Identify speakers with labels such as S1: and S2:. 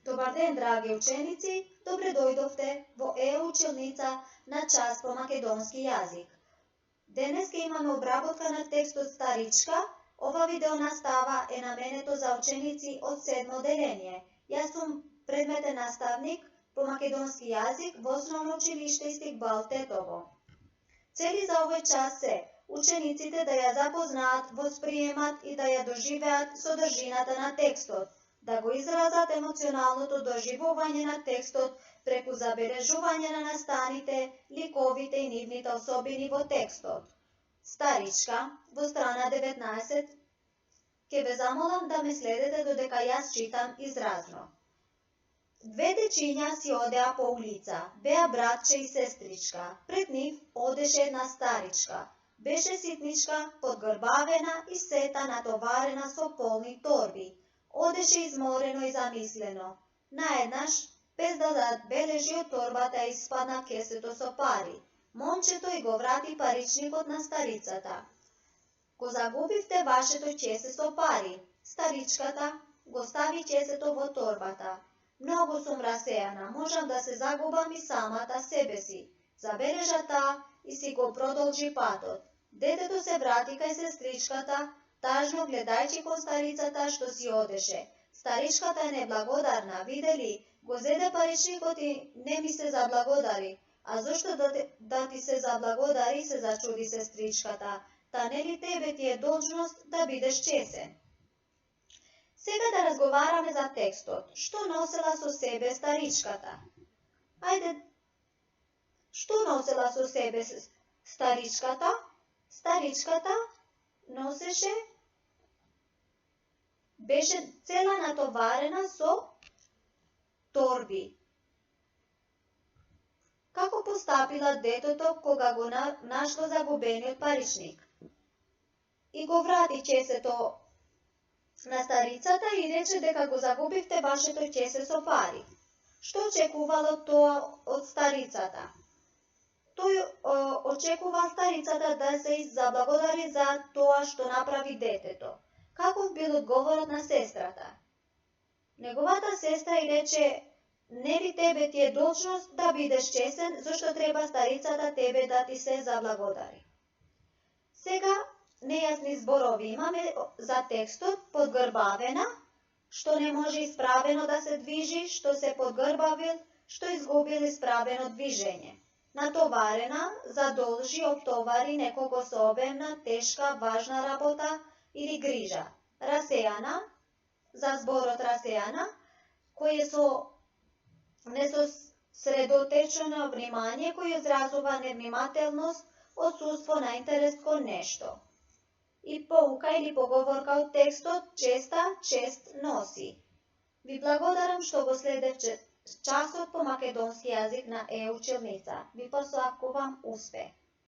S1: Dobar den, dragi učenici, dobre dojdovte vo EU učilnica na čas po makedonski jazik. Денеска имаме обработка на текст од Старичка. Ова видео настава е наменето за ученици од 7 оделение. Јас сум предметен наставник по македонски јазик во Основно училиште Истикбал Тетово. Цели за овој час се учениците да ја запознаат, восприемат и да ја доживеат содржината на текстот, да го изразат емоционалното доживување на текстот преку забележување на настаните, ликовите и нивните особини во текстот. Старичка, во страна 19, ке ве замолам да ме следете додека јас читам изразно. Две дечиња си одеа по улица, беа братче и сестричка. Пред нив одеше една старичка. Беше ситничка, подгрбавена и сета натоварена со полни торби. Одеше изморено и замислено. Наеднаш, без да забележи од торбата испадна кесето со пари. Момчето и го врати паричникот на старицата. Го загубивте вашето чесе со пари. Старичката го стави чесето во торбата. Многу сум расејана, можам да се загубам и самата себе си. Забележа таа и си го продолжи патот. Детето се врати кај сестричката, тажно гледајќи кон старицата што си одеше. Старичката е неблагодарна, видели, го зеде паричникот и не ми се заблагодари. А зошто да ти се заблагодари, се зачуди сестричката. Та нели тебе ти е должност да бидеш чесен? Сега да разговараме за текстот. Што носела со себе старичката? Ајде, што носела со себе старичката? Старичката носеше, беше цела натоварена со торби. Како постапила детето кога го нашло загубениот паричник? И го врати чесето на старицата и рече дека го загубивте вашето чесе со пари. Што очекувало тоа од старицата? Тој очекува старицата да се заблагодари за тоа што направи детето. Каков бил одговорот на сестрата? Неговата сестра и рече: нели тебе ти е должност да бидеш чесен, зашто треба старицата тебе да ти се заблагодари. Сега нејасни зборови имаме за текстот. Подгрбавена, што не може исправено да се движи, што се подгрбавил, што изгубил исправено движење. Натоварена, задолжи, оптовари некого со обемна, тешка, важна работа или грижа. Расејана, за зборот расејана, кој е со несосредотечено внимание, кој изразува невнимателност, отсутство на интерес кон нешто. И поука или поговорка од текстот: честа, чест носи. Ви благодарам што го следевте часот по македонски јазик на EU училница. Ви посакувам успех.